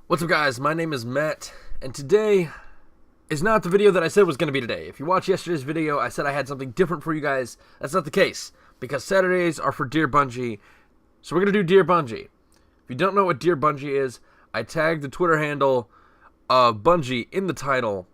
What's up, guys? My name is Matt, and today is not the video that I said was going to be today. If you watched yesterday's video, I said I had something different for you guys. That's not the case, because Saturdays are for Dear Bungie, so we're going to do Dear Bungie. If you don't know what Dear Bungie is, I tagged the Twitter handle of Bungie in the title,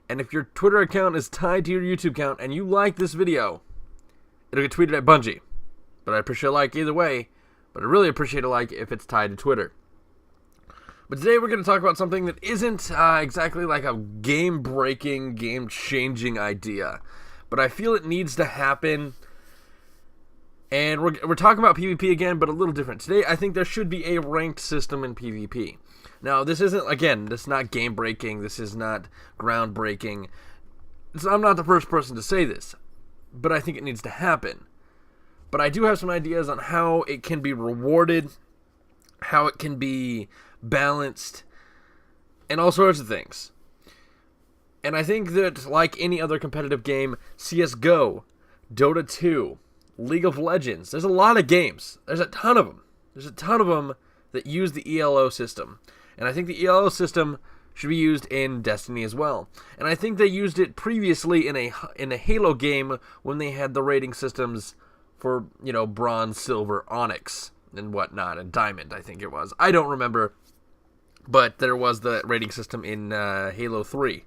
and if your Twitter account is tied to your YouTube account and you like this video, it'll get tweeted at Bungie. But I appreciate a like either way, but I really appreciate a like if it's tied to Twitter. But today we're going to talk about something that isn't exactly like a game-breaking, game-changing idea. But I feel it needs to happen. And we're talking about PvP again, but a little different. Today I think there should be a ranked system in PvP. Now this isn't, again, this is not game-breaking. This is not groundbreaking. I'm not the first person to say this. But I think it needs to happen. But I do have some ideas on how it can be rewarded, how it can be balanced, and all sorts of things. And I think that, like any other competitive game, CSGO, Dota 2, League of Legends, there's a lot of games. There's a ton of them. There's a ton of them that use the ELO system. And I think the ELO system should be used in Destiny as well. And I think they used it previously in a Halo game when they had the rating systems for, bronze, silver, onyx, and whatnot, and diamond, I think it was. I don't remember. But there was the rating system in Halo 3,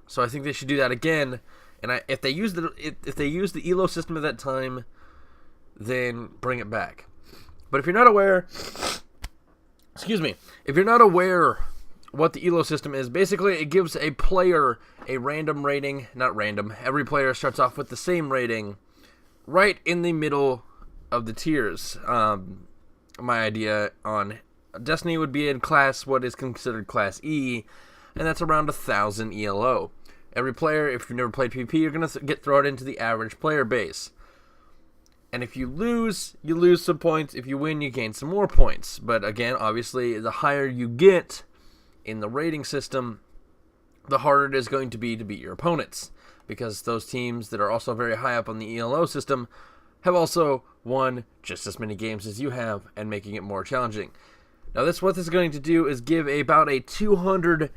so I think they should do that again. And if they use the ELO system at that time, then bring it back. But if you're not aware, if you're not aware what the ELO system is, basically it gives a player a random rating. Not random. Every player starts off with the same rating, right in the middle of the tiers. My idea on Destiny would be in what is considered Class E, and that's around 1,000 ELO. Every player, if you've never played PvP, you're going to get thrown into the average player base. And if you lose some points. If you win, you gain some more points. But again, obviously, the higher you get in the rating system, the harder it is going to be to beat your opponents. Because those teams that are also very high up on the ELO system have also won just as many games as you have, and making it more challenging. Now, what this is going to do is give about a 200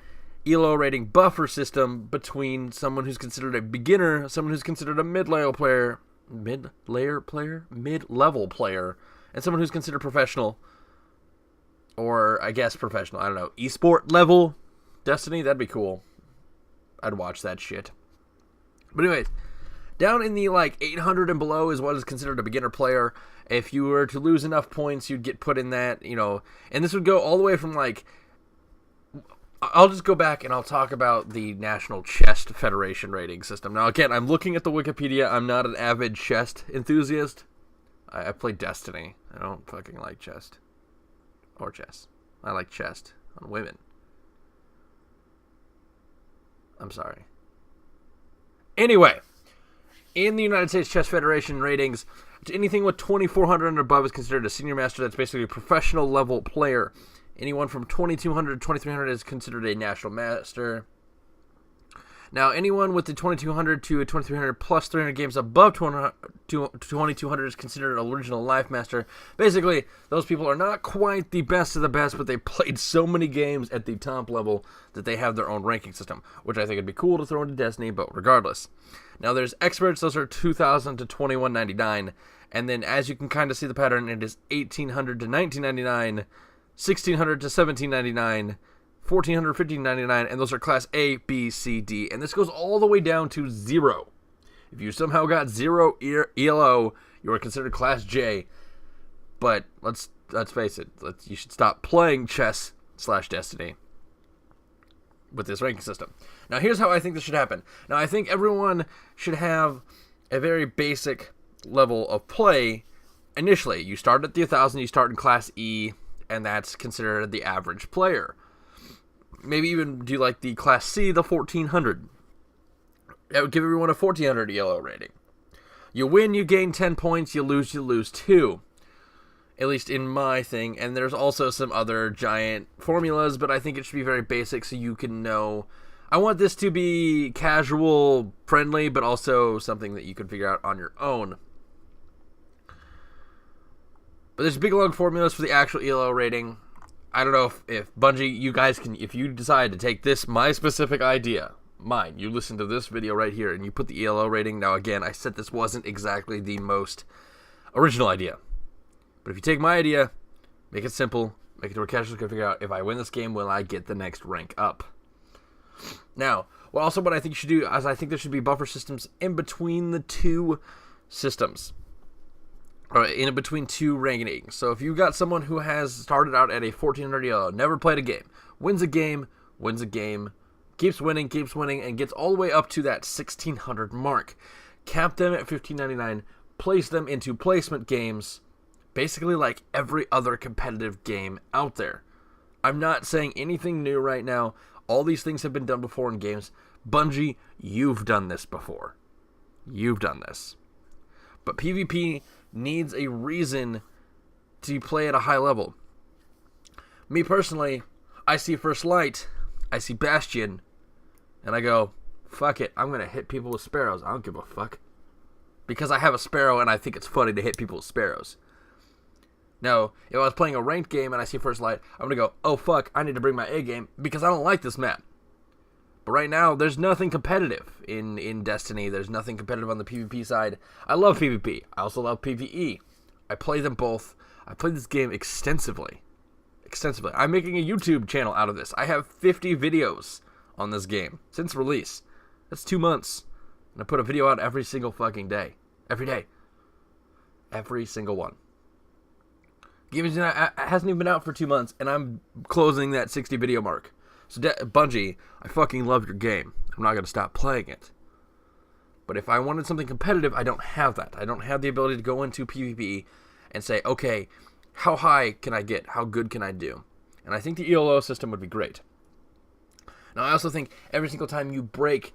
ELO rating buffer system between someone who's considered a beginner, someone who's considered a mid-level player, and someone who's considered professional, or I guess professional, I don't know, esport level Destiny. That'd be cool. I'd watch that shit. But anyways, down in the 800 and below is what is considered a beginner player. If you were to lose enough points, you'd get put in that, and this would go all the way from I'll just go back and I'll talk about the National Chess Federation rating system. Now, again, I'm looking at the Wikipedia. I'm not an avid chess enthusiast. I play Destiny. I don't fucking like chess. Or chess. I like chess on women. I'm sorry. Anyway, in the United States Chess Federation ratings, anything with 2,400 and above is considered a senior master. That's basically a professional level player. Anyone from 2,200 to 2,300 is considered a national master. Now, anyone with the 2,200 to 2,300 plus 300 games above 2,200 is considered an original life master. Basically, those people are not quite the best of the best, but they played so many games at the top level that they have their own ranking system, which I think would be cool to throw into Destiny, but regardless. Now, there's experts. Those are 2,000 to 2,199. And then, as you can kind of see the pattern, it is 1,800 to 1,999, 1,600 to 1,799, 1,400 to 1,599, and those are Class A, B, C, D. And this goes all the way down to 0. If you somehow got 0 ELO, you are considered Class J. But let's face it, you should stop playing chess/Destiny with this ranking system. Now, here's how I think this should happen. Now, I think everyone should have a very basic level of play initially. You start at the 1,000, you start in Class E, and that's considered the average player. Maybe even do the Class C, the 1,400. That would give everyone a 1,400 ELO rating. You win, you gain 10 points. You lose 2. At least in my thing. And there's also some other giant formulas, but I think it should be very basic so you can know. I want this to be casual, friendly, but also something that you can figure out on your own. But there's big long formulas for the actual ELO rating. I don't know if Bungie, you guys can, if you decide to take this, my specific idea, mine, you listen to this video right here, and you put the ELO rating. Now, again, I said this wasn't exactly the most original idea. But if you take my idea, make it simple, make it to where casuals can figure out, if I win this game, will I get the next rank up? Now, what I think you should do is I think there should be buffer systems in between the two systems. Or in between two rankings. So if you've got someone who has started out at a 1400 ELO, never played a game, wins a game, keeps winning, and gets all the way up to that 1600 mark, cap them at 1599, place them into placement games, basically like every other competitive game out there. I'm not saying anything new right now. All these things have been done before in games. Bungie, you've done this before. You've done this. But PvP needs a reason to play at a high level. Me personally, I see First Light, I see Bastion, and I go, fuck it, I'm going to hit people with sparrows. I don't give a fuck. Because I have a sparrow and I think it's funny to hit people with sparrows. Now, if I was playing a ranked game and I see First Light, I'm going to go, oh fuck, I need to bring my A game because I don't like this map. But right now, there's nothing competitive in Destiny. There's nothing competitive on the PvP side. I love PvP. I also love PvE. I play them both. I play this game extensively. I'm making a YouTube channel out of this. I have 50 videos on this game since release. That's 2 months. And I put a video out every single fucking day. Every day. Every single one. Game hasn't even been out for 2 months, and I'm closing that 60 video mark. So Bungie, I fucking love your game. I'm not going to stop playing it. But if I wanted something competitive, I don't have that. I don't have the ability to go into PvP and say, okay, how high can I get? How good can I do? And I think the ELO system would be great. Now, I also think every single time you break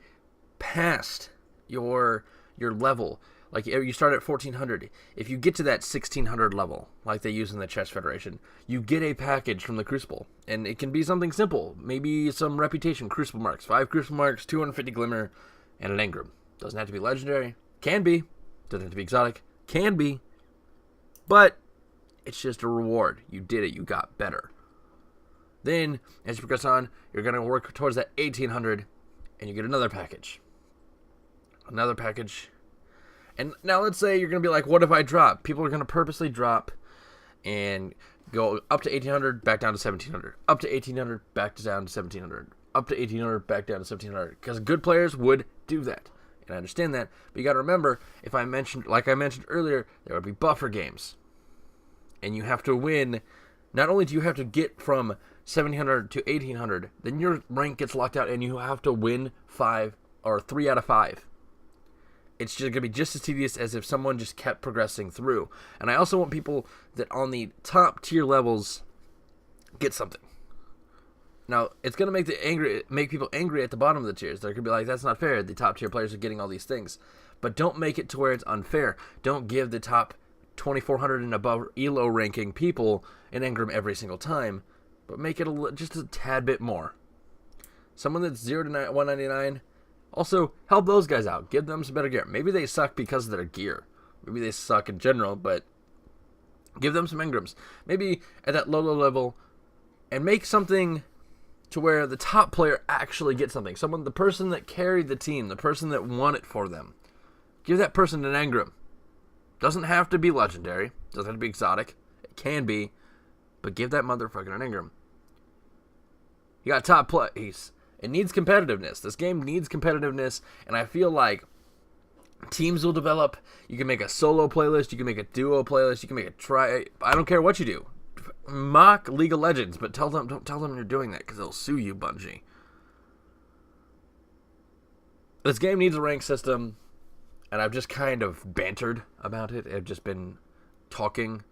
past your level, like you start at 1400, if you get to that 1600 level, like they use in the Chess Federation, you get a package from the Crucible. And it can be something simple. Maybe some reputation, Crucible marks, 5 Crucible marks, 250 Glimmer, and an Engram. Doesn't have to be legendary. Can be. Doesn't have to be exotic. Can be. But it's just a reward. You did it. You got better. Then, as you progress on, you're going to work towards that 1800, and you get another package. Another package. And now let's say you're going to be like, what if I drop? People are going to purposely drop and go up to 1800, back down to 1700. Up to 1800, back down to 1700. Up to 1800, back down to 1700. Because good players would do that. And I understand that. But you got to remember, like I mentioned earlier, there would be buffer games. And you have to win. Not only do you have to get from 1700 to 1800, then your rank gets locked out and you have to win 3 out of 5. It's just going to be just as tedious as if someone just kept progressing through. And I also want people that on the top tier levels get something. Now, it's going to make people angry at the bottom of the tiers. They're going to be like, that's not fair. The top tier players are getting all these things. But don't make it to where it's unfair. Don't give the top 2400 and above ELO ranking people an Engram every single time. But make it just a tad bit more. Someone that's 0 to 199... also, help those guys out. Give them some better gear. Maybe they suck because of their gear. Maybe they suck in general, but give them some Engrams. Maybe at that low level, and make something to where the top player actually gets something. The person that carried the team, the person that won it for them. Give that person an Engram. Doesn't have to be legendary. Doesn't have to be exotic. It can be, but give that motherfucker an Engram. You got top plays. It needs competitiveness. This game needs competitiveness, and I feel like teams will develop. You can make a solo playlist. You can make a duo playlist. You can make a try. I don't care what you do. Mock League of Legends, but don't tell them you're doing that because they'll sue you, Bungie. This game needs a rank system, and I've just kind of bantered about it. I've just been talking.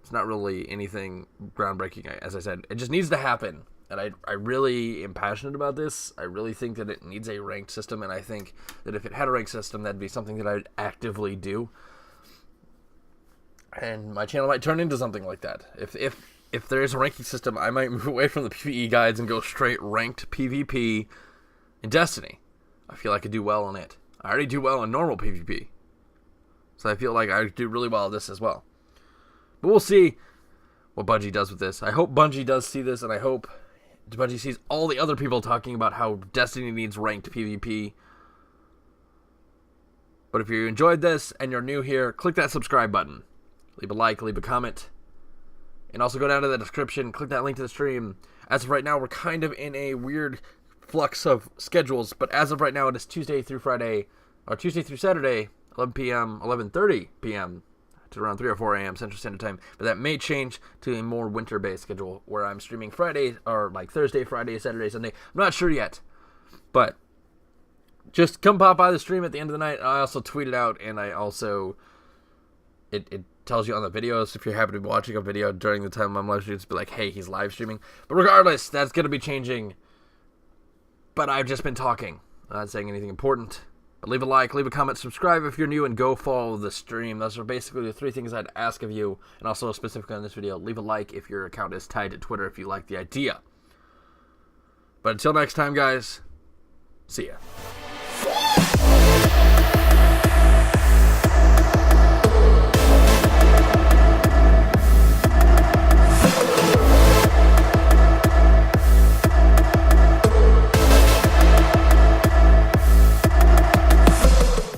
It's not really anything groundbreaking, as I said. It just needs to happen. And I really am passionate about this. I really think that it needs a ranked system, and I think that if it had a ranked system, that'd be something that I'd actively do. And my channel might turn into something like that. If there is a ranking system, I might move away from the PvE guides and go straight ranked PvP in Destiny. I feel I could do well on it. I already do well in normal PvP. So I feel like I do really well at this as well. But we'll see what Bungie does with this. I hope Bungie does see this, and I hope Bungie sees all the other people talking about how Destiny needs ranked PvP. But if you enjoyed this and you're new here, click that subscribe button. Leave a like, leave a comment. And also go down to the description, click that link to the stream. As of right now, we're kind of in a weird flux of schedules, but as of right now, it is Tuesday through Saturday, 11 p.m., 11:30 p.m. to around 3 or 4 a.m. Central Standard Time. But that may change to a more winter-based schedule where I'm streaming Friday, or like Thursday, Friday, Saturday, Sunday. I'm not sure yet, but just come pop by the stream at the end of the night. I also tweet it out, and I also, it tells you on the videos if you happen to be watching a video during the time I'm live streaming, it's be like, hey, he's live streaming. But regardless, that's going to be changing. But I've just been talking. I'm not saying anything important. But leave a like, leave a comment, subscribe if you're new, and go follow the stream. Those are basically the 3 things I'd ask of you. And also specifically on this video, leave a like if your account is tied to Twitter if you like the idea. But until next time, guys, see ya.